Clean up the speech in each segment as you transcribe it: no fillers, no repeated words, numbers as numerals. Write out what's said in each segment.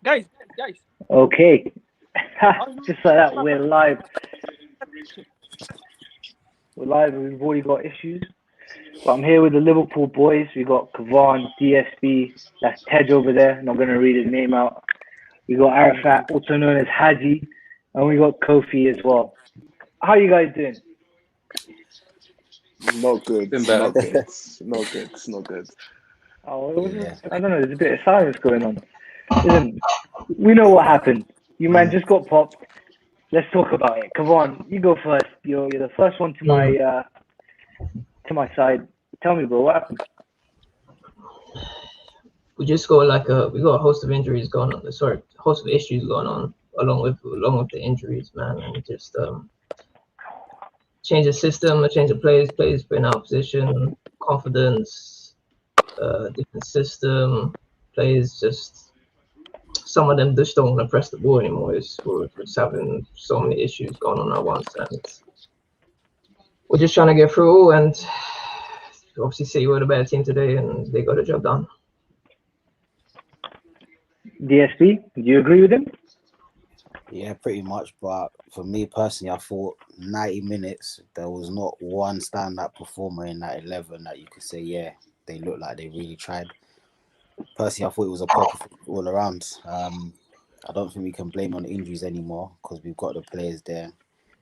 guys. Okay. Just like that, we're live. We're live and we've already got issues. But I'm here with the Liverpool boys. We got Kavan, DSB, that's Tej over there. Not going to read his name out. We got Arafat, also known as Haji. And we got Kofi as well. How you guys doing? Not good. Been better. Not good. Not good. Not good. Oh, Yeah. I don't know. There's a bit of silence going on. Listen, we know what happened. You man just got popped. Let's talk about it. Come on, you go first. You're the first one to my side. Tell me, bro, what happened? We just got we got a host of injuries going on. Sorry, host of issues going on along with the injuries, man, and just change the system, a change of players putting out position, confidence, different system, players just some of them just don't want to press the ball anymore. We're just having so many issues going on at once, and we're just trying to get through. And obviously, City were the better team today, and they got the job done. DSP, do you agree with him? Yeah, pretty much. But for me personally, I thought 90 minutes, there was not one stand-up performer in that 11 that you could say, yeah, they looked like they really tried. Personally, I thought it was a poor performance all around. I don't think we can blame on the injuries anymore because we've got the players there.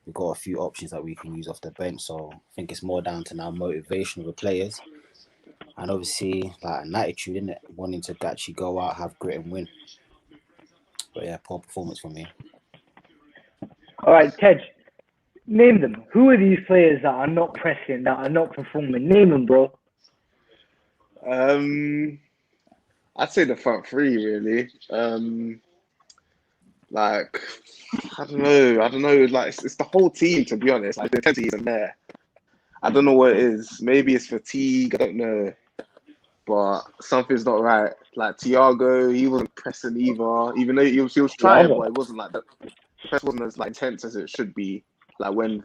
We've got a few options that we can use off the bench. So I think it's more down to now motivation of the players. And obviously, like an attitude, innit? Wanting to actually go out, have grit and win. But yeah, poor performance for me. All right, Tej, name them. Who are these players that are not pressing, that are not performing? Name them, bro. I'd say the front three really. Like I don't know. Like it's the whole team to be honest. Like the intensity isn't there. I don't know what it is. Maybe it's fatigue. I don't know. But something's not right. Like Thiago, he wasn't pressing either. Even though he was trying, but it wasn't like the press wasn't as like intense as it should be. Like when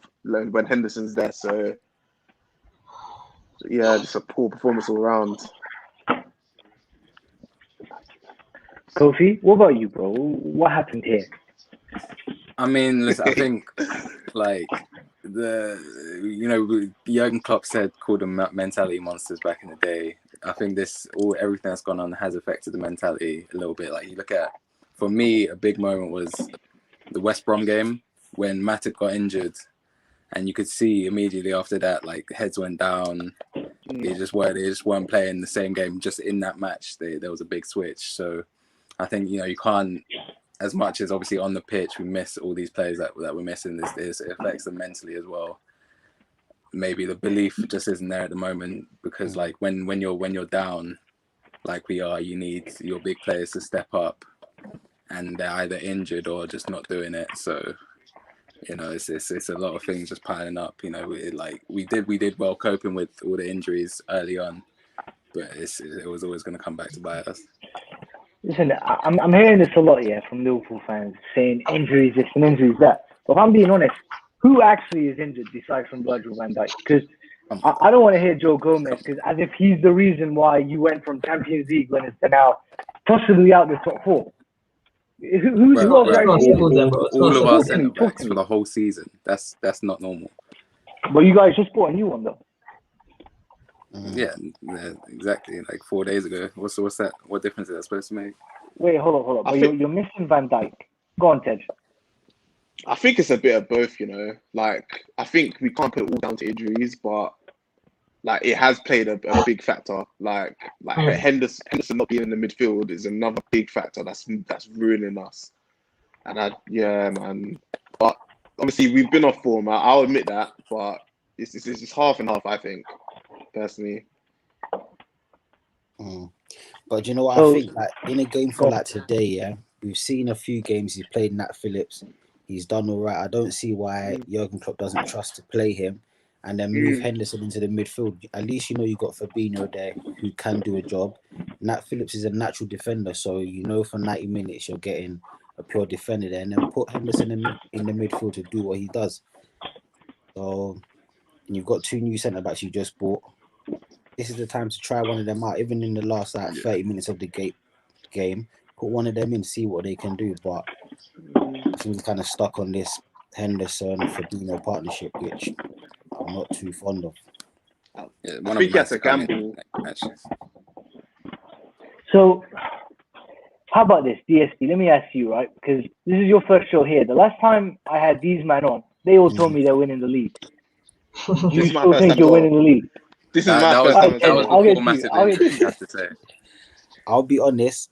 Henderson's there. So yeah, just a poor performance all around. Kofi, what about you, bro? What happened here? I mean, listen, I think like Jurgen Klopp called them mentality monsters back in the day. I think everything that's gone on has affected the mentality a little bit. Like you look at, for me, a big moment was the West Brom game when Matip got injured, and you could see immediately after that, like heads went down. They just weren't playing the same game. Just in that match, there was a big switch. So I think you can't. As much as obviously on the pitch we miss all these players that we're missing, this it affects them mentally as well. Maybe the belief just isn't there at the moment because like when you're down, like we are, you need your big players to step up, and they're either injured or just not doing it. So it's a lot of things just piling up. We did well coping with all the injuries early on, but it was always going to come back to bite us. Listen, I'm hearing this a lot, yeah, from Liverpool fans saying injuries this and injuries that. But if I'm being honest, who actually is injured besides from Virgil van Dijk? Because I don't want to hear Joe Gomez, because as if he's the reason why you went from Champions League winners to now possibly out the top four. Who's All actually injured? of our centre backs for the whole season. That's not normal. But you guys just bought a new one though. Yeah, exactly. Like 4 days ago. What's that? What difference is that supposed to make? Wait, hold on. But you're missing Van Dijk. Go on, Tej. I think it's a bit of both, Like I think we can't put it all down to injuries, but like it has played a big factor. Like Henderson not being in the midfield is another big factor that's ruining us. And man. But obviously we've been off form. I'll admit that, but it's half and half. I think personally. But you know what I think? Like in a game for like today, yeah, we've seen a few games he's played Nat Phillips. He's done all right. I don't see why Jurgen Klopp doesn't trust to play him and then move Henderson into the midfield. At least you got Fabinho there who can do a job. Nat Phillips is a natural defender, so for 90 minutes you're getting a pure defender there, and then put Henderson in the midfield to do what he does. So you've got two new centre backs you just bought. This is the time to try one of them out. Even in the last 30 minutes of the game, put one of them in, see what they can do. But I think he's kind of stuck on this Henderson-Fabinho partnership, which I'm not too fond of. Yeah, I one think of he has to them has to come gamble. in next match. So, how about this, DSP? Let me ask you, right? Because this is your first show here. The last time I had these men on, they all told me they're winning the league. Do This you is my still first think time you're as winning well. the league? This is my That was first time as that was well. I'll get before to you. massive I'll get injury, to I have to say. I'll be honest.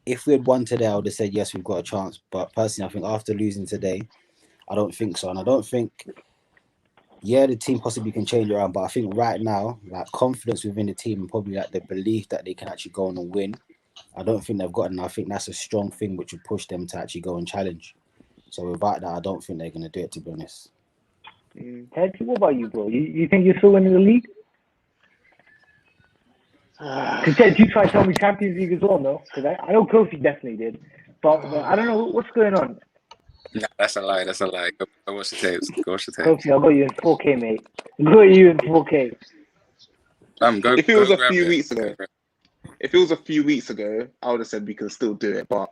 If we had won today, I would have said yes, we've got a chance. But personally, I think after losing today, I don't think so. And I don't think, the team possibly can change around. But I think right now, like confidence within the team and probably like the belief that they can actually go on and win, I don't think they've gotten. I think that's a strong thing which would push them to actually go and challenge. So without that, I don't think they're going to do it, to be honest. Ted, what about you, bro? You think you're still winning the league? Because Ted, you tried to tell me Champions League as well, no? Because I know Kofi definitely did. But I don't know what's going on. Nah, that's a lie. That's a lie. Go watch the tapes. Go watch the tapes. Kofi, I'll got you in 4K, mate. I'll got you in 4K. Go. If it was go a grab few it. weeks ago, if it was a few weeks ago, I would have said we can still do it. But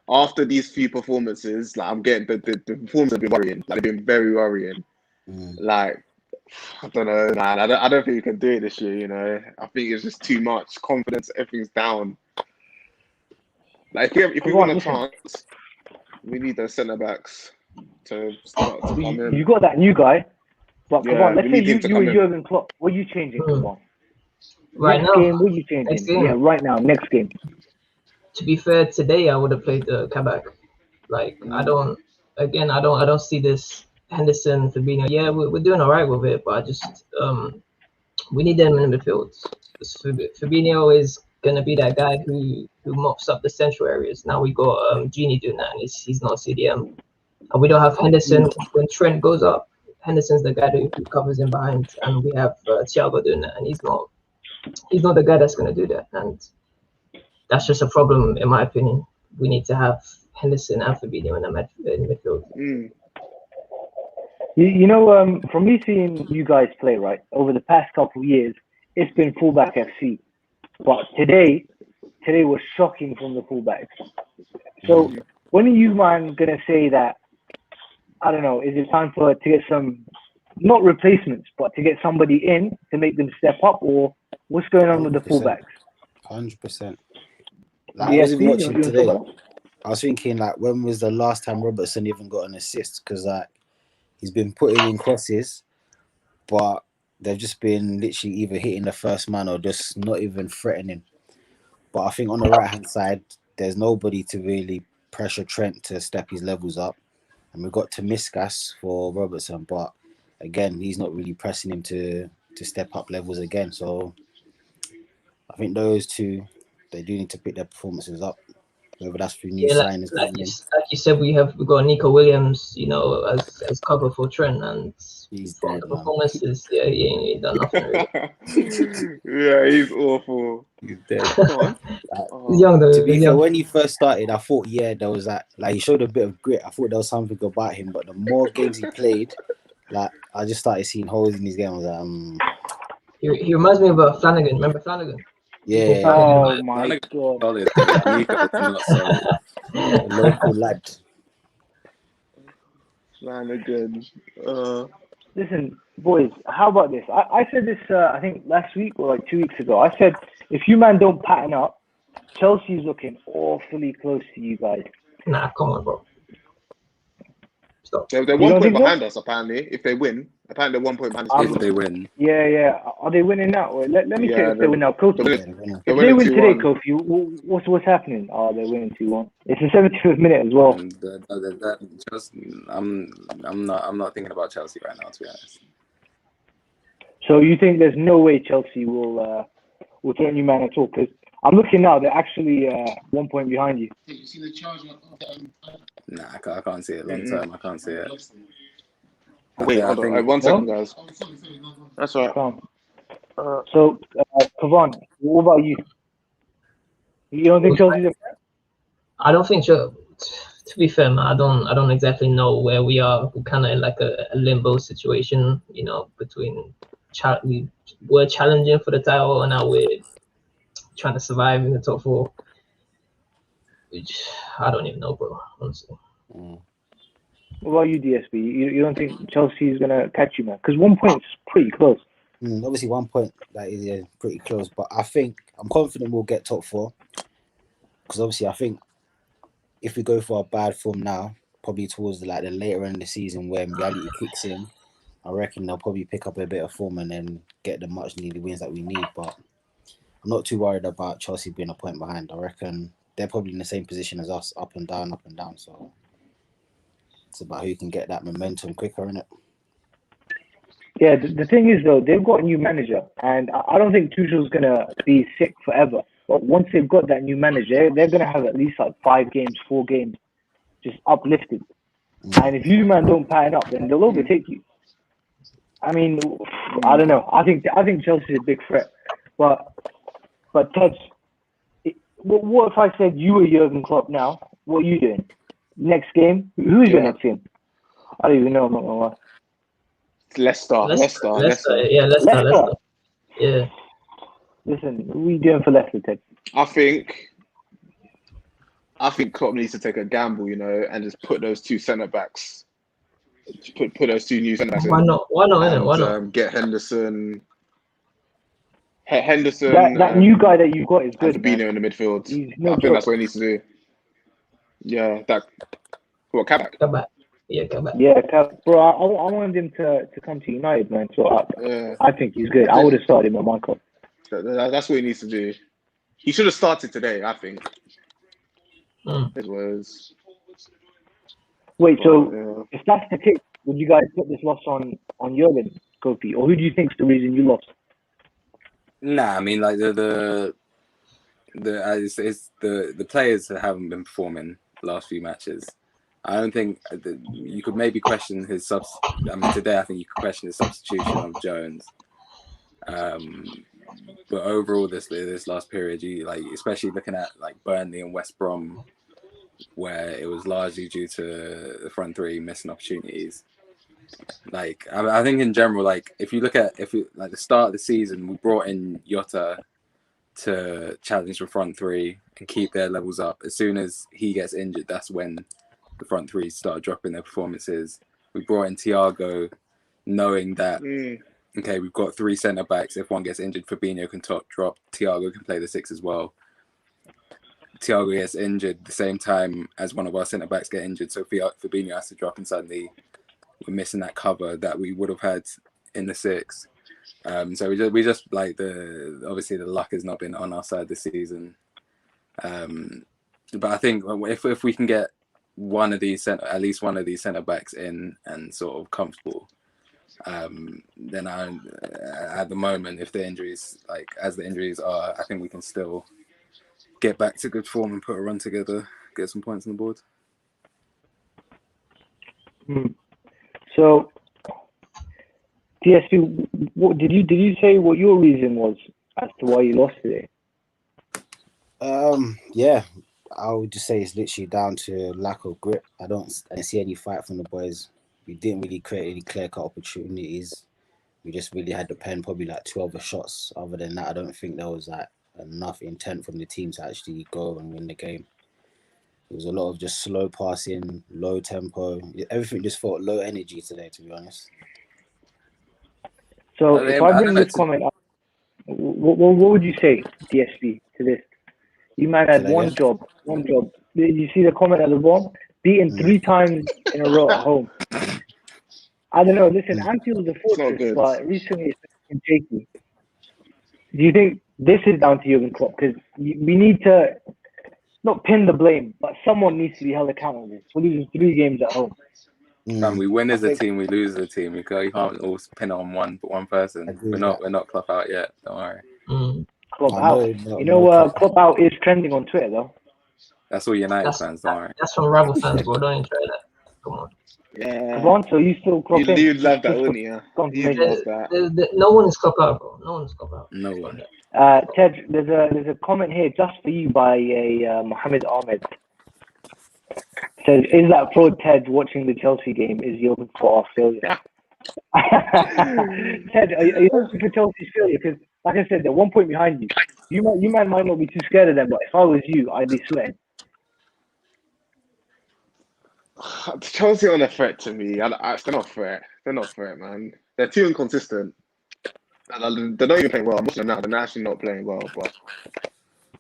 after these few performances, like I'm getting the performances have been worrying. Like they've been very worrying. Like I don't know, man. I don't think we can do it this year. You know, I think it's just too much confidence. Everything's down. Like if we want a chance, we need those centre backs to start to come in. You got that new guy, but come on, let's we say need him you to and come in. Jurgen Klopp. What are you changing? Come on. Right Next now, game, what are you changing? next game. Yeah, right now, next game. To be fair, today I would have played the Kabak. Like I don't see this Henderson, Fabinho. Yeah, we're doing all right with it, but I just we need them in the midfield. Fabinho is gonna be that guy who mops up the central areas. Now we got Genie doing that, and he's not CDM, and we don't have Henderson when Trent goes up. Henderson's the guy who covers him behind, and we have Thiago doing that, and he's not the guy that's gonna do that, and that's just a problem in my opinion. We need to have Henderson and Fabinho in the midfield. You know, from me seeing you guys play, right, over the past couple of years, it's been fullback FC. But today was shocking from the fullbacks. So when are you, man, going to say that, I don't know, is it time to get some, not replacements, but to get somebody in to make them step up, or what's going on with the fullbacks? 100%. Like, I was even DSP, watching today. I was thinking, like, when was the last time Robertson even got an assist? Because, like, he's been putting in crosses, but they've just been literally either hitting the first man or just not even threatening. But I think on the right-hand side, there's nobody to really pressure Trent to step his levels up. And we've got Tomiskas for Robertson, but again, he's not really pressing him to step up levels again. So I think those two, they do need to pick their performances up, whether that's through new signings. Like you said, we got Nico Williams, you know, as cover for Trent, and He's from dead, the man. performances, he ain't done nothing really. Yeah, he's awful. He's dead. He's young though. To be fair, when he first started, I thought, there was that, like, he showed a bit of grit. I thought there was something about him, but the more games he played, like, I just started seeing holes in his game. I was like, He reminds me of Flanagan. Remember Flanagan? Yeah. Oh my god. Solid. Nico is not solid. A local lad. Flanagan. Listen, boys, how about this? I said this, I think last week or like 2 weeks ago. I said, if you man don't pattern up, Chelsea's looking awfully close to you guys. Nah, come on, bro. Stop. They're 1 point behind us, apparently, if they win. Apparently, they're 1 point behind us. If they win. Yeah. Are they winning now? Let me check if they win now. Kofi, If they win today, Kofi, what's happening? Oh, they're winning 2-1. It's the 75th minute as well. I'm not thinking about Chelsea right now, to be honest. So you think there's no way Chelsea will threaten you, man, at all? Because I'm looking now, they're actually 1 point behind you. You see the charge? Nah, I can't see it long term. I can't see it. Wait, hold on. 1 second, guys. Oh, sorry. No. That's all right. So, Kavan, what about you? You don't think Chelsea's a threat? I don't think so. To be fair, man, I don't exactly know where we are. We're kind of in like a limbo situation, you know, between we're challenging for the title and now we're trying to survive in the top four. which I don't even know, bro. Honestly. Mm. What about you, DSB? You don't think Chelsea is gonna catch you, man? Because 1 point's pretty close. Obviously, 1 point that is pretty close, but I think I'm confident we'll get top 4. Because obviously, I think if we go for a bad form now, probably towards the later end of the season when reality kicks in, I reckon they'll probably pick up a bit of form and then get the much needed wins that we need. But I'm not too worried about Chelsea being a point behind. I reckon they're probably in the same position as us, up and down. So it's about who can get that momentum quicker, innit? Yeah, the thing is though, they've got a new manager, and I don't think Tuchel's gonna be sick forever. But once they've got that new manager, they're gonna have at least like 5 games, 4 games, just uplifted. And if you man don't pattern up, then they'll overtake you. I mean, I don't know. I think Chelsea's a big threat, but Ted, what if I said you were Jurgen Klopp now? What are you doing? Next game? Who's your next game? I don't even know. I'm not gonna lie. Leicester. Yeah, Leicester. Yeah. Listen, what are you doing for Leicester, Ted? I think Klopp needs to take a gamble, and just put those 2 centre backs. Put those 2 new centre backs. Why not? Why not? Get Henderson. Henderson. That new guy that you got is good. Fabinho in the midfield. No I think that's what he needs to do. Yeah, Kabak. Kabak. Yeah, Kabak. Yeah, bro. I wanted him to come to United, man. So I think he's good. I would have started him at my club. That's what he needs to do. He should have started today, I think. It was. Wait, so if that's the case, would you guys put this loss on Jurgen, Kofi, or who do you think's the reason you lost? Nah, I mean like the players haven't been performing last few matches. I don't think you could maybe question his today I think you could question his substitution of Jones. But overall, this last period, you especially looking at Burnley and West Brom, where it was largely due to the front 3 missing opportunities. I think in general, if you look at the start of the season, we brought in Jota to challenge the front 3 and keep their levels up. As soon as he gets injured, that's when the front 3 start dropping their performances. We brought in Thiago, knowing that okay, we've got 3 centre backs. If one gets injured, Fabinho can drop. Thiago can play the 6 as well. Thiago gets injured the same time as one of our centre backs get injured, so Fabinho has to drop, and suddenly we're missing that cover that we would have had in the 6. So we just obviously the luck has not been on our side this season. But I think if we can get at least one of these centre backs in and sort of comfortable, then at the moment, if the injuries as the injuries are, I think we can still get back to good form and put a run together, get some points on the board. So, TSU, what did you say what your reason was as to why you lost today? Yeah, I would just say it's literally down to lack of grip. I didn't see any fight from the boys. We didn't really create any clear-cut opportunities. We just really had to pen probably 12 shots. Other than that, I don't think there was enough intent from the team to actually go and win the game. It was a lot of just slow passing, low tempo. Everything just felt low energy today, to be honest. So if I bring this comment up, what would you say, DSP, to this? You might have one job. Did you see the comment at the bottom? Beaten 3 times in a row at home. I don't know. Listen, Anfield's a fortress, but recently it's been shaky. Do you think this is down to Jurgen Klopp? Because we need to not pin the blame, but someone needs to be held accountable for losing 3 games at home. We win as a team, we lose as a team. You can't all pin it on one person. We're not Klopp out yet. Don't worry. Klopp out. Klopp out is trending on Twitter though. That's all United fans. Don't worry. That's from rival fans, bro. Don't enjoy that. Come on. Yeah. Come on, so you still Klopp in? You'd love that, wouldn't you? No one is Klopp out, bro. No one is Klopp out. No one. Ted, there's a comment here just for you by a Mohammed Ahmed. Says, is that fraud Ted watching the Chelsea game is Jurgen Klopp failure? Ted, are you hoping for Chelsea's failure? Because, like I said, they're 1 point behind you. You might not be too scared of them, but if I was you, I'd be sweating. Chelsea aren't a threat to me. They're not a threat. They're not a threat, man. They're too inconsistent. They're not even playing well. I'm watching them now. They're actually not playing well, but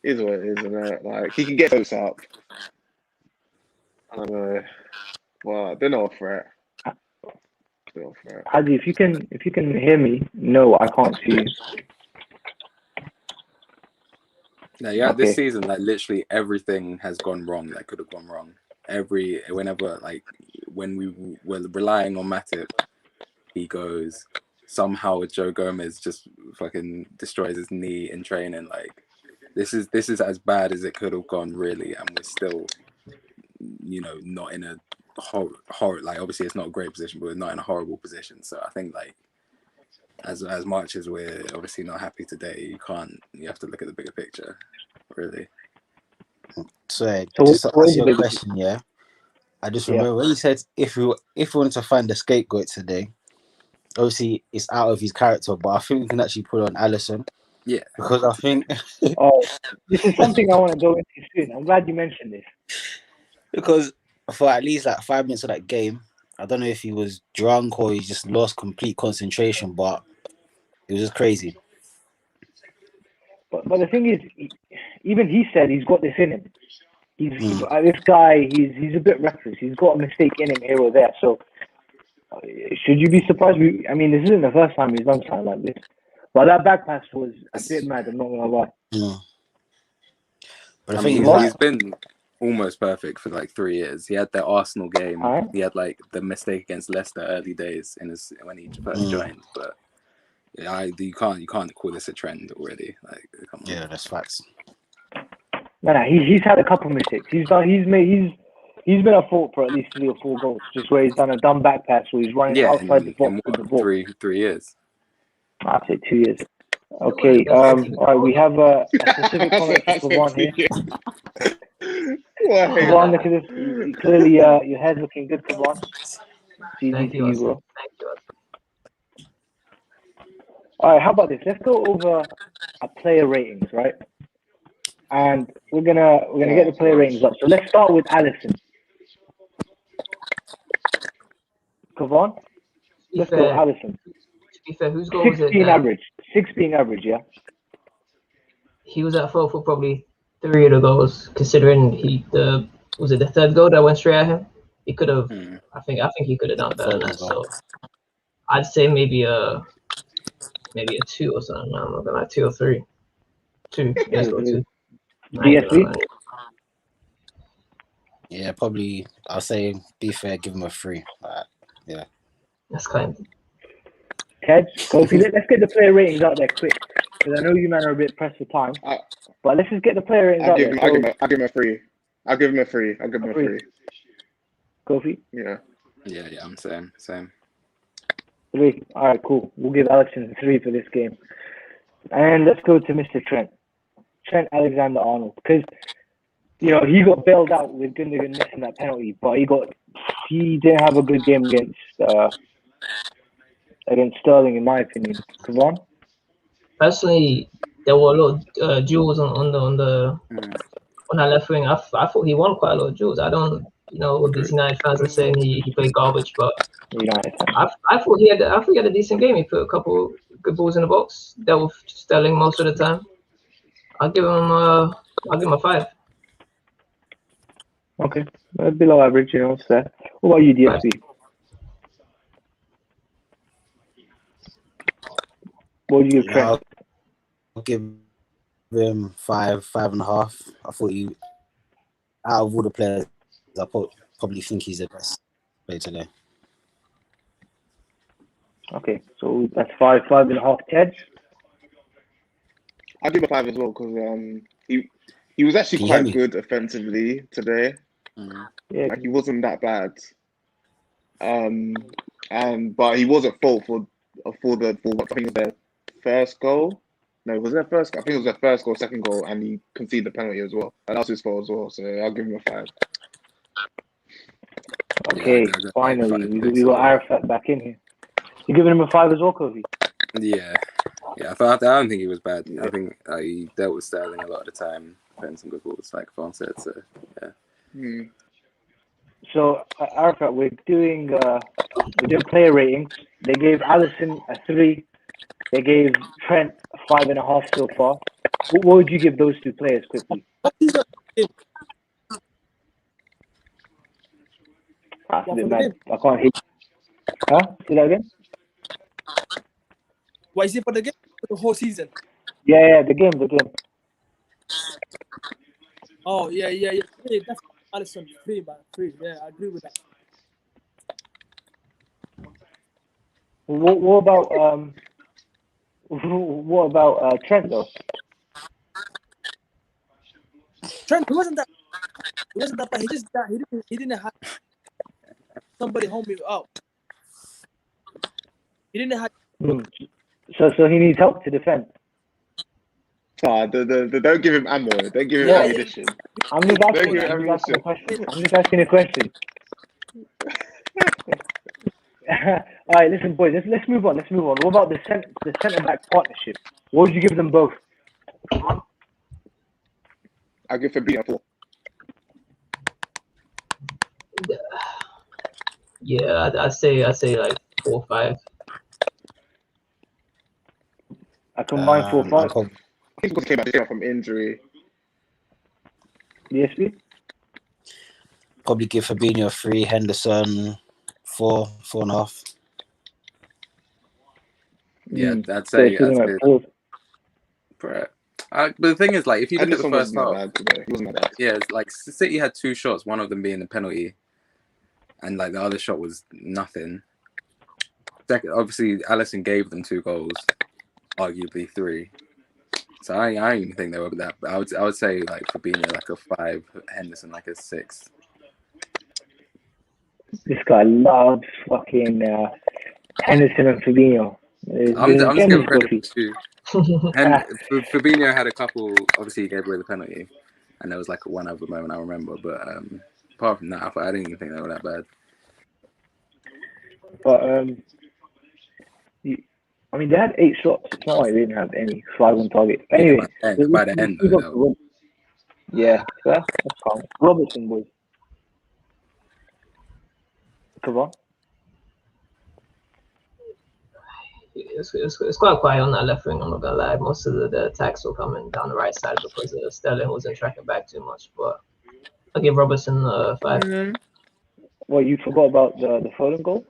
it is what it is, isn't it? Like, he can get those up. I don't know. Well, they're not a threat. They're not a threat. Adi, if you can hear me, no, I can't see you. Yeah, this season, like literally everything has gone wrong that could have gone wrong. Whenever, like, when we were relying on Matip, he goes. Somehow Joe Gomez just fucking destroys his knee in training. Like, this is as bad as it could have gone, really, and we're still, not in a horror. Like, obviously, it's not a great position, but we're not in a horrible position. So I think, like, as much as we're obviously not happy today, you have to look at the bigger picture, really. So just to answer your question, yeah. I just remember when you said if we wanted to find a scapegoat today, obviously it's out of his character, but I think we can actually put on Alisson. Yeah. Because I think this is something I want to go into soon. I'm glad you mentioned this. Because for at least like 5 minutes of that game, I don't know if he was drunk or he just lost complete concentration, but it was just crazy. But the thing is, even he said he's got this in him. This guy, he's a bit reckless. He's got a mistake in him here or there. So should you be surprised? I mean, this isn't the first time he's done something like this. But that back pass was a bit mad. I'm not gonna lie. Yeah. But I mean, he's been almost perfect for like 3 years. He had the Arsenal game. Right. He had like the mistake against Leicester early days when he first joined. But you can't call this a trend already. Like, come on. Yeah, that's facts. No, he's had a couple mistakes. He's been at fault for at least 3 or 4 goals, just where he's done a dumb back pass where he's running outside the box with the ball. 3 years. I'd say 2 years. Okay. All right. We have a specific comment for one here. One, look at this. Clearly, your head's looking good for one. Thank you, bro. All right. How about this? Let's go over our player ratings, right? And we're gonna get the player ratings up. So let's start with Alisson. Come on. Let's go, Alisson. To be fair, whose goal was it? 6 being average, yeah. He was at fault for probably 3 of the goals, considering was it the 3rd goal that went straight at him? He could have. I think he could have done better than that. So I'd say maybe a 2 or something. No, I'm not gonna lie, 2 or 3. 2. Let's go 2. DSV? Yeah, probably. I'll say, be fair, give him a 3. Yeah. That's kind. Ted, let's get the player ratings out there quick, because I know you men are a bit pressed for time. But let's just get the player ratings out there. I'll give him a 3. I'll give him a 3. Kofi? Yeah. Yeah, I'm same. 3. All right, cool. We'll give Alisson a 3 for this game. And let's go to Mr. Trent Alexander-Arnold, because he got bailed out with Gundogan missing that penalty, but he didn't have a good game against Sterling, in my opinion. Come on. Personally, there were a lot of duels on that left wing. I thought he won quite a lot of duels. I don't, what these United fans are saying he played garbage, but I thought he had a decent game. He put a couple good balls in the box. Dealt with Sterling most of the time. I'll give him a 5. Okay, below average, it's fair. What about you, DSP? What do you give Trent? I'll give him 5.5. I thought out of all the players, I probably think he's the best player today. Okay, so that's 5.5. Ted? I'll give him a 5 as well, because he was actually quite good offensively today. Yeah, like, he wasn't that bad. But he was at fault for I think it was their first goal. No, was it their first goal? I think it was their first goal, second goal, and he conceded the penalty as well. And that was his fault as well. So I'll give him a 5. Okay, finally, we got Arafat back in here. You giving him a 5 as well, Kofi? Yeah. I don't think he was bad. I think he dealt with Sterling a lot of the time, playing some good balls, like Fon said. So yeah. So, Arafat, we're doing player ratings. They gave Allison a 3. They gave Trent a 5.5 so far. What would you give those two players quickly? That's a bit mad. I can't hear. Huh? Say that again? What is it for the game? For the whole season? Yeah, the game. Oh, yeah. Hey, that's Allison. 3, man. 3. Yeah, I agree with that. What about Trent though? Trent, he wasn't that bad. He didn't have somebody hold me out. He didn't have. So he needs help to defend. Don't give him ammo. Don't give him ammunition. I'm just asking a question. All right, listen, boys. Let's move on. What about the centre back partnership? What would you give them both? I'll give Fabinho 4. Yeah, I'd say like 4 or 5. I combine 4 or 5. I think he came back from injury. DSP? Probably give Fabinho 3, Henderson 4, 4.5. Yeah, I'd say. Like but the thing is, like, if you look at the first half, He wasn't that bad. yeah, it's like City had 2 shots, one of them being a penalty, and like the other shot was nothing. Second, obviously, Alisson gave them 2 goals, arguably 3. So I don't even think they were that. But I would say like Fabinho like a 5, Henderson like a 6. This guy loves fucking Henderson and Fabinho. I'm just giving credit to Fabinho had a couple. Obviously, he gave away the penalty, and there was like one other moment I remember. But apart from that, I didn't even think they were that bad. But I mean, they had 8 shots. It's not like they didn't have any 5 on target. Anyway, by the end, though. Yeah, that's calm. Robertson, boys. Come on. It's quite quiet on that left wing. I'm not gonna lie. Most of the attacks were coming down the right side because Sterling wasn't tracking back too much. But I'll give Robertson 5. Mm-hmm. Well, you forgot about the Foden goal?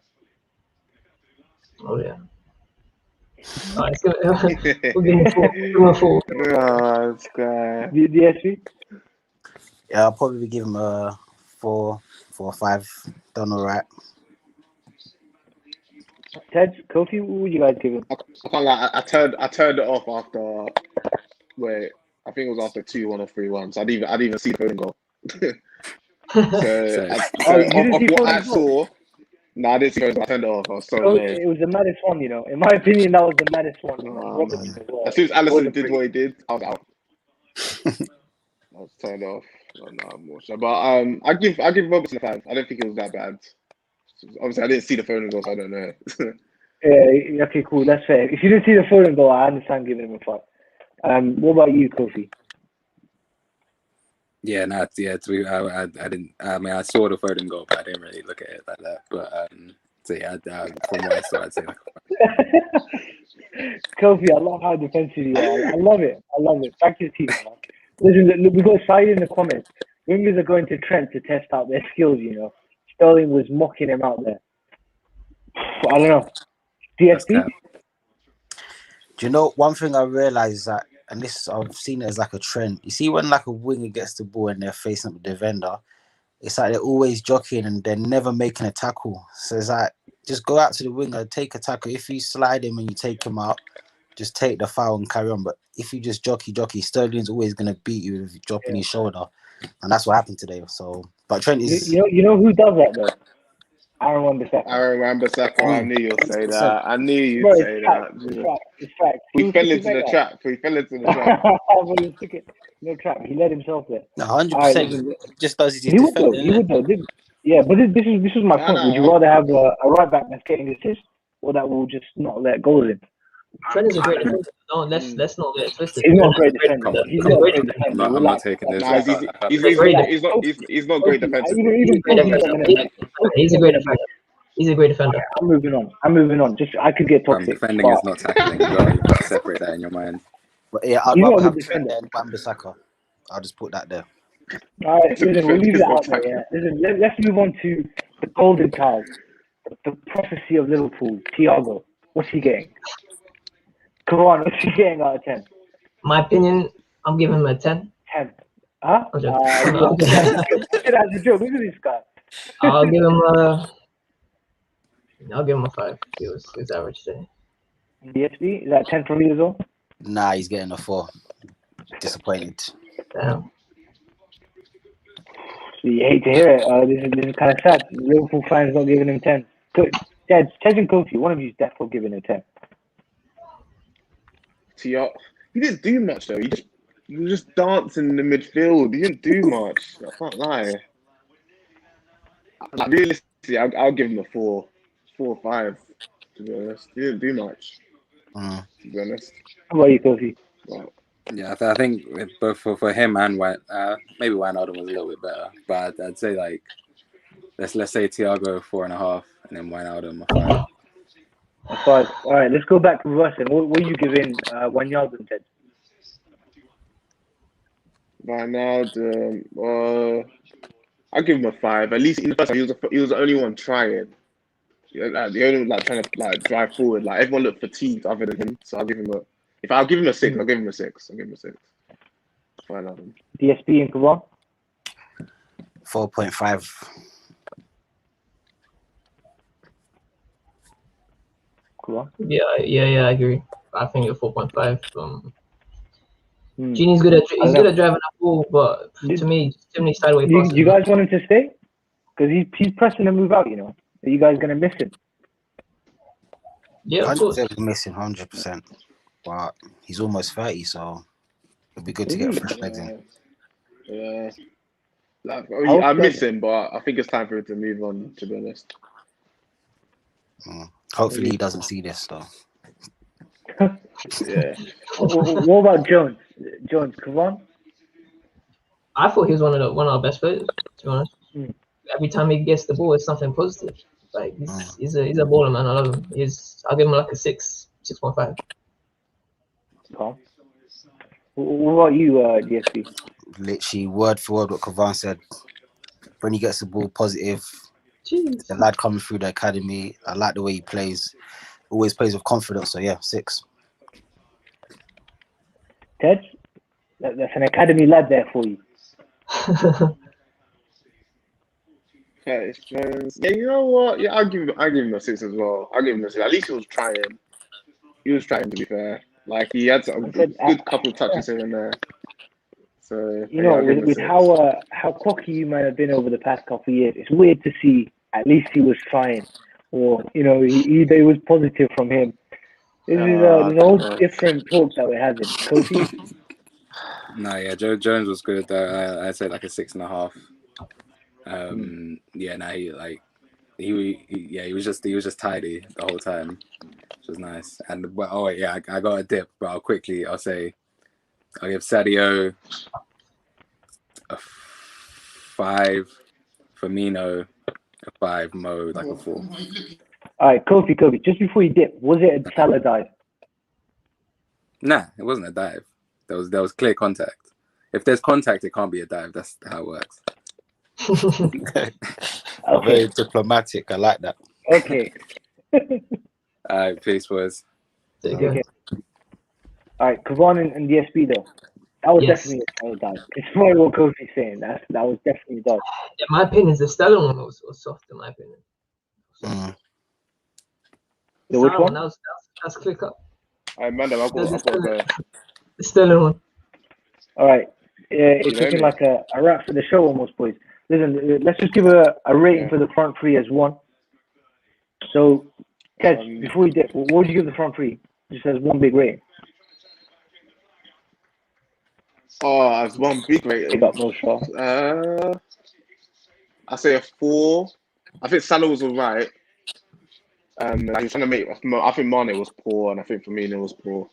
Oh yeah. All right, we'll give him a 4. Oh, this guy. DSP? Yeah, I'll probably give him a 4 or 5. Done all right. Ted, Kofi, what would you guys give him? I can't lie. I turned it off after. Wait, I think it was after 2-1 or 3-1. So I didn't even see the Foden goal. Of what I saw. No, I didn't see it. I turned it off. I was so annoyed. It was the maddest one, you know. In my opinion, that was the maddest one. As soon as Alisson did what he did, I was out. I was turned off. No, I'm more sure. But I give Robertson a 5. I don't think it was that bad. Obviously, I didn't see the Foden goal, so I don't know. Yeah, okay, cool. That's fair. If you didn't see the Foden goal, I understand giving him a 5. What about you, Kofi? Yeah, I didn't. I mean, I saw the Foden goal, but I didn't really look at it like that. But so yeah, from what I saw, I'd say like Kofi, I love how defensive you are. I love it. Back to your team, man. Listen, we got side in the comments. Wingers are going to Trent to test out their skills, you know. Sterling was mocking him out there. I don't know. DSP? Do you know, one thing I realised is that, and this I've seen it as like a trend. You see when like a winger gets the ball and they're facing up the defender, it's like they're always jockeying and they're never making a tackle. So it's like, just go out to the winger, take a tackle. If you slide him and you take him out, just take the foul and carry on. But if you just jockey, Sterling's always going to beat you with dropping his shoulder. And that's what happened today. So, but Trent is... You know who does that though? Aaron Wan-Bissaka. I knew you'd say that. I knew you'd say that. It's fact. We fell into the trap. No trap. He let himself there. No, 100%. He just does his defending. He would though. Yeah, but this is my point. Would you rather have a right back that's getting assists or that will just not let goals in? Trent is a great defender. No, let's not get it twisted. He's not a Trent great is defender. He's He's not a a great great defender. defender. I'm not taking this. Nah, he's a great not great defensively. Even He's a great defender. He's a great defender. I'm moving on. Just I could get toxic. Defending is not tackling. You've got to separate that in your mind. But yeah, I'd He's not rather a have good Trent defender. than Wan-Bissaka. I'll just put that there. All right, listen, we'll leave Defense it out is there. not Yeah. Listen, let's move on to the golden child, the prophecy of Liverpool, Thiago. What's he getting? Come on, what's he getting out of 10? My opinion, I'm giving him a 10. 10. Huh? I'm joking. That's a joke. Look at this guy. I'll give him a 5. He was average today. DSB, is that 10 for me as well? Nah, he's getting a 4. Disappointed. Damn. You hate to hear it. This is kind of sad. Liverpool fans not giving him 10. Ted and Kofi, one of you is definitely giving him 10. He didn't do much though. He was just dancing in the midfield. He didn't do much. I can't lie. Like, realistically, I'll give him a 4 or 5. To be honest, he didn't do much. To be honest. How about you, Kofi? Well, Yeah, I think both for him and maybe Wijnaldum was a little bit better, but I'd say like let's say Thiago 4.5 and then Wijnaldum a 5. A 5. All right, let's go back to Russian. What are you giving Wijnaldum, Ted? Wijnaldum, I'll give him a 5. At least in the first time, he was the only one trying. Like, the only one trying to drive forward. Like everyone looked fatigued other than him, so I'll give him a. If I'll give him a 6, I'll give him a 6. Wijnaldum. DSP and Kavan? 4.5. Kavan? Yeah, I agree. I think a 4.5. Genie's good at driving the ball, but to me, too many sideways passes. You guys want him to stay? Because he's pressing to move out. Are you guys gonna miss him? Yeah, of course. 100% missing 100%. But he's almost 30, so it'd be good to get fresh legs in. Yeah. I miss him, but I think it's time for him to move on, to be honest. Hopefully he doesn't see this, though. Yeah. What about Jones? Come on. I thought he was one of our best players, to be honest. Every time he gets the ball, it's something positive. Like he's a baller, man. I love him. I'll give him like a 6.5. Calm. What about you, DSP? Literally word for word what Kavan said. When he gets the ball, positive. Jeez. The lad coming through the academy. I like the way he plays. Always plays with confidence. So yeah, 6. Ted, that's an academy lad there for you. Yeah, you know what? Yeah, I'll give him a 6 as well. I'll give him a 6. At least he was trying. He was trying, to be fair. Like he had a good couple touches here and there. So with how cocky you might have been over the past couple of years, it's weird to see at least he was trying, or there was positive from him. This is a whole different talk that we're having. Kofi? No, yeah, Jones was good. I'd say like a 6.5. Yeah, no, he was just tidy the whole time, which was nice. And I got a dip, but I'll say I'll give Sadio a 5, Firmino a 5, Mo like a 4. All right, Kofi, just before you dip, was it a Salah dive? Nah, it wasn't a dive. There was clear contact. If there's contact, it can't be a dive. That's how it works. Okay. Very diplomatic. I like that. Okay. All right, peace, boys. Okay. All right, Kavan and DSP though. That was definitely a Salah dive. It's funny what Kofi's saying. That was definitely a dive. In my opinion, the Sterling one was soft, in my opinion. The which one? That's clear cut. I've got the Sterling one. All right. It's looking like a wrap for the show almost, boys. Listen, let's just give a rating for the front three as one. So, Ted, before you did, what would you give the front three? Just as one big rating. As one big rating. Big up, no shot. I say a 4. I think Salah was alright. Like he was trying to make. I think Mane was poor, and I think Firmino was poor.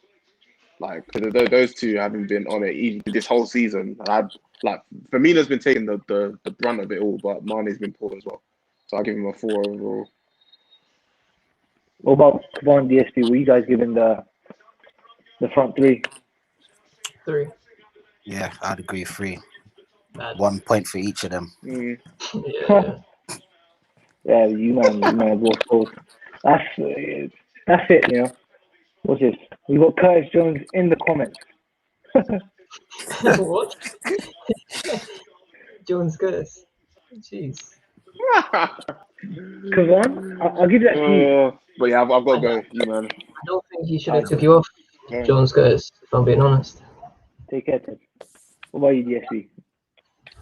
Like those two haven't been on it even this whole season. And like Firmino's been taking the brunt of it all, but Mane's been poor as well. So I'll give him a 4 overall. What about Cavani, DSP? Were you guys giving the front three? 3. Yeah, I'd agree. 3. Bad. 1 point for each of them. Yeah. Yeah, you man, both goals. That's it. You know. What's this? We got Curtis Jones in the comments. What? Jones Curtis. Jeez. Cavani, I'll give that to you. But yeah, I've got to go. You man. I don't think he should have took you off, Jones Curtis, if I'm being honest. Take care, Ted. What about you, DSP?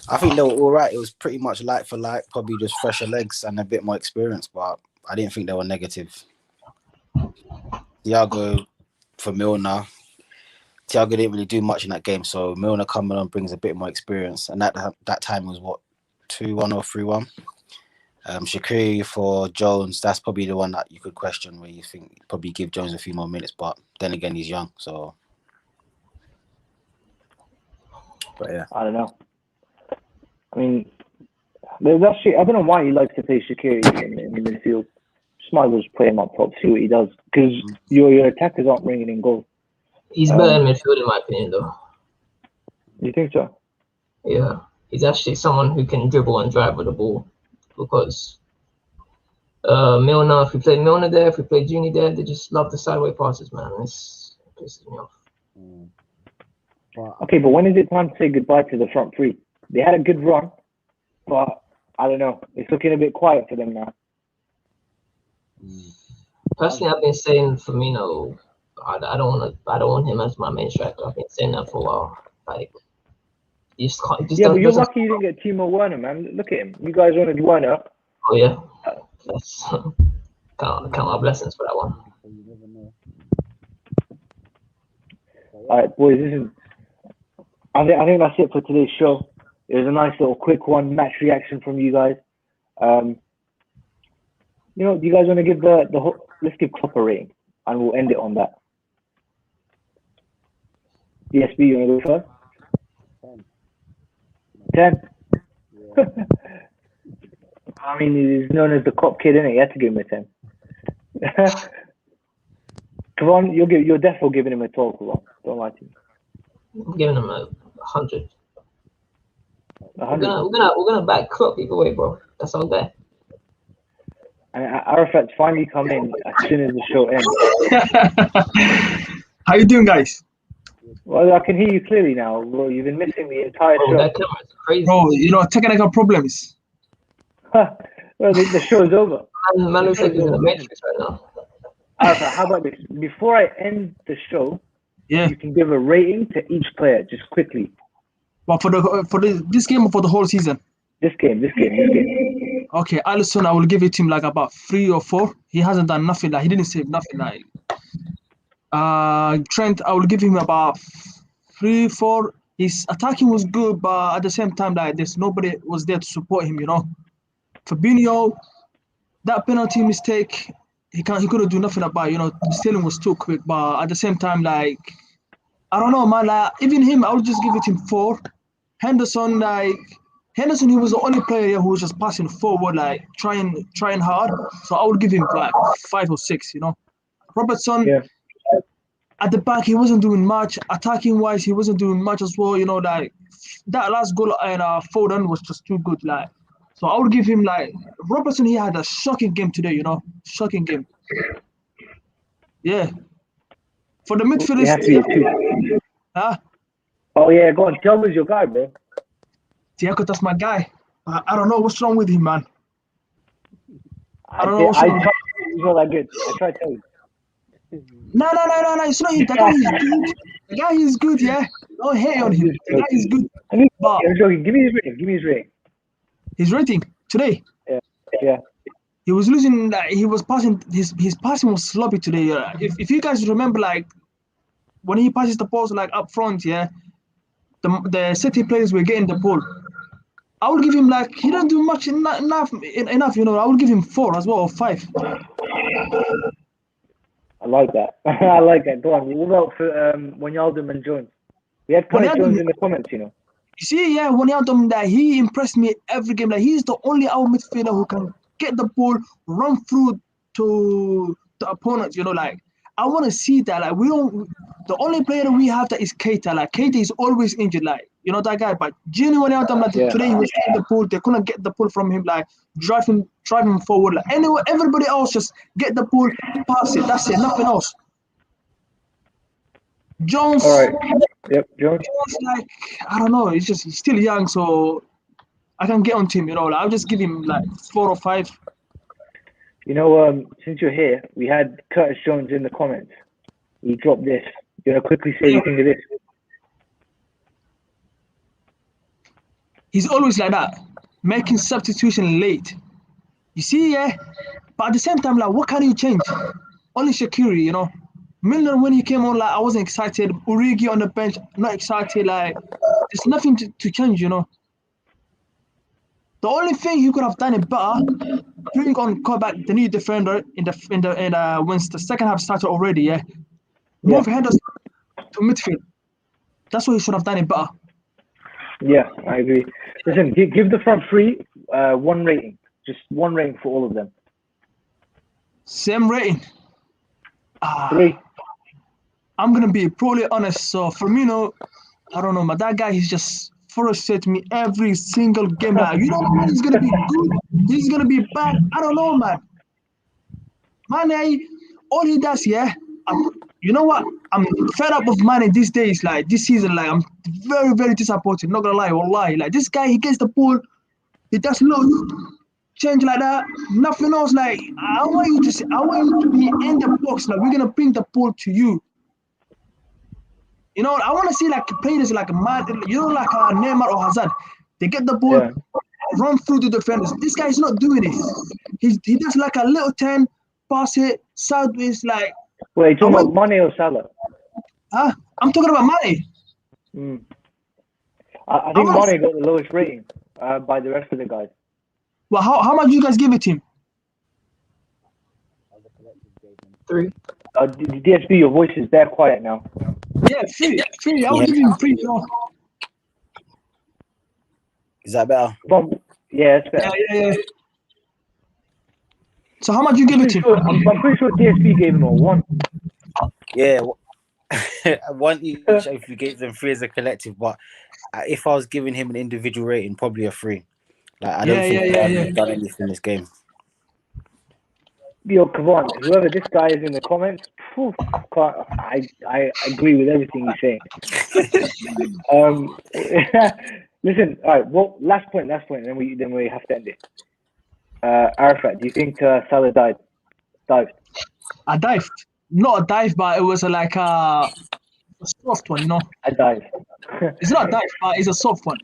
I think they were all right. It was pretty much like for like, probably just fresher legs and a bit more experience, but I didn't think they were negative. Thiago for Milner. Thiago didn't really do much in that game, so Milner coming on brings a bit more experience. And that time was what, 2-1 or 3-1. Shaqiri for Jones, that's probably the one that you could question where you think probably give Jones a few more minutes, but then again he's young, so. But yeah, I don't know. I mean, there's actually I don't know why he likes to play Shaqiri in the midfield. Just might as well just play him up top, see what he does, because your attackers aren't bringing in goals. He's better in midfield, in my opinion, though. You think so? Yeah, he's actually someone who can dribble and drive with the ball. Because Milner, if we play Milner there, if we play Junior there, they just love the sideway passes, man. This pisses me off. Okay, but when is it time to say goodbye to the front three? They had a good run, but I don't know. It's looking a bit quiet for them now. Personally, I've been saying Firmino. I don't want him as my main striker. I've been saying that for a while. Like, you just can't. Yeah, but you're lucky you didn't get Timo Werner, man. Look at him. You guys wanted Werner. Oh yeah, that's count my blessings for that one. All right, boys. I think that's it for today's show. It was a nice little quick one, match reaction from you guys. Do you guys want to give the whole? Let's give Klopp a rating, and we'll end it on that. DSB, you want to go first? 10. I mean, he's known as the cop kid, innit? You had to give him a 10. Come on, you're definitely giving him a 12. Come on. Don't lie to me. I'm giving him a 100. 100. We're gonna back Klopp either way, bro. That's all there. And Arafat's finally come in as soon as the show ends. How you doing, guys? Well, I can hear you clearly now. Well, you've been missing the entire show. That camera's crazy. Bro, technical problems. Well, the show is over. Man looks like he's in the Matrix right now. Arafat, how about this? Before I end the show, Yeah. you can give a rating to each player, just quickly. But for this game or for the whole season? This game. Okay, Alisson, I will give it him like about 3 or 4. He hasn't done nothing. Like he didn't save nothing. Like Trent, I will give him about 3, 4. His attacking was good, but at the same time, like there's nobody was there to support him. Fabinho, that penalty mistake, he couldn't do nothing about. The stealing was too quick. But at the same time, like I don't know, man. Like even him, I would just give it him 4. Henderson, he was the only player who was just passing forward, like trying hard. So I would give him like 5 or 6. Robertson, Yeah. at the back, he wasn't doing much. Attacking wise, he wasn't doing much as well. Like that last goal and Foden was just too good. Like, so I would give him like Robertson. He had a shocking game today. Shocking game. Yeah. For the midfielders, It has to be a 2. huh? Oh yeah, go on. Tell me your guy, bro. Thiago, that's my guy. I don't know what's wrong with him, man. I don't know what's I wrong. he's not that good. I tried to tell you. No. It's not him. The guy is good. The guy is good, yeah. Don't hate on him. The guy is good. But I'm joking. Give me his rating. his rating today. Yeah. He was losing. He was passing. His passing was sloppy today. If you guys remember, like when he passes the balls like up front, yeah, the City players were getting the ball. I would give him like he don't do much enough. I would give him 4 as well, or 5. I like that. I like that. Go on. What about for Wijnaldum and Jones? We had Curtis Jones in the comments, you know. You see, yeah, Wijnaldum, that he impressed me every game. Like he's the only out midfielder who can get the ball, run through to the opponents. You know, like I want to see that. Like we don't. The only player we have that is Keita. Like Keita is always injured. Like you know that guy. But Gini Wijnaldum, like today he was getting the ball. They couldn't get the ball from him. Like driving forward. Like anyway, everybody else just get the ball, pass it. That's it. Nothing else. Jones. All right. Yep, Jones. Like I don't know. He's still young, so I can get on him. You know, like, I'll just give him like 4 or 5. You know, since you're here, we had Curtis Jones in the comments. He dropped this. You know, quickly say anything to this. He's always like that, making substitution late. You see, yeah. But at the same time, like, what can you change? Only Shaqiri, you know. Milner, when he came on, like I wasn't excited. Origi on the bench, not excited. Like there's nothing to change, you know. The only thing you could have done it better, bring on Kovac, the new defender, once the second half started already. Yeah, move Henderson to midfield. That's what you should have done it better. Yeah, I agree. Listen, give the front three 1 rating, just 1 rating for all of them. Same rating. 3. I'm gonna be probably honest. So Firmino, I don't know, but that guy, he's just frustrates me every single game. Like, you don't know when he's gonna be good, he's gonna be bad. I don't know, man. Mane, all he does, yeah. You know what? I'm fed up of Mane these days. Like this season, like I'm very, very disappointed. Not gonna lie, wallahi. Like this guy, he gets the ball, he does little change like that. Nothing else. Like I want you to be in the box. Like we're gonna bring the ball to you. You know, I want to see like players like you know, like Neymar or Hazard. They get the ball, run through the defenders. This guy's not doing it. He does like a little 10, pass it sideways. Like. Wait, you talking about Mane or Salah? Huh? I'm talking about Mane. I think Mane got the lowest rating by the rest of the guys. Well, how much you guys give it him? 3. DSB, your voice is there quiet now. Yeah, 3. I will give him 3. No. Is that better? Yeah, it's better. Yeah. So how much you give it to him? I'm pretty sure DSB gave him a 1. Yeah, 1 each if you gave them 3 as a collective. But if I was giving him an individual rating, probably a 3. Like I don't think he's done anything in this game. Yo, come on, whoever this guy is in the comments, I agree with everything he's saying. Listen, all right. Well, last point, and then we have to end it. Arafat, do you think Salah dived? I dived, not a dive, but it was like a soft one, you know. A dive. It's not a dive, but it's a soft one.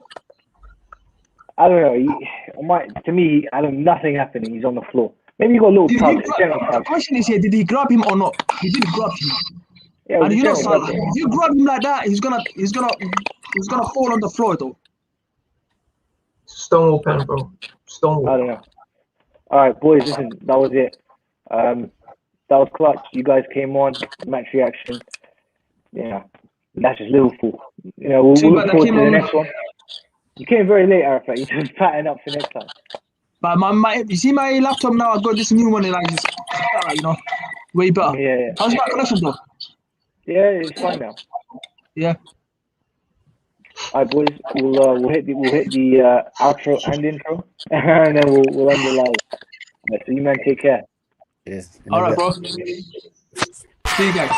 I don't know. To me, I don't. Nothing happening. He's on the floor. Maybe he got a little tug. The question is here: did he grab him or not? He did grab him. Yeah, and you know, Salah, if you grab him like that, he's gonna fall on the floor though. Stonewall pen, bro. Stonewall. I don't know. All right, boys. Listen, that was it. That was clutch. You guys came on. Match reaction. Yeah, that's just Liverpool. You know, we'll look forward to the next one. You came very late, Arafat. You just pattern up for next time. But you see my laptop now. I got this new one. Like just, you know, way better. Yeah. How's my connection though? Yeah, it's fine now. Yeah. All right, boys. We'll hit the outro and intro, and then we'll end the live. Yeah, so you man, take care. Yes. All right, bro. See you guys.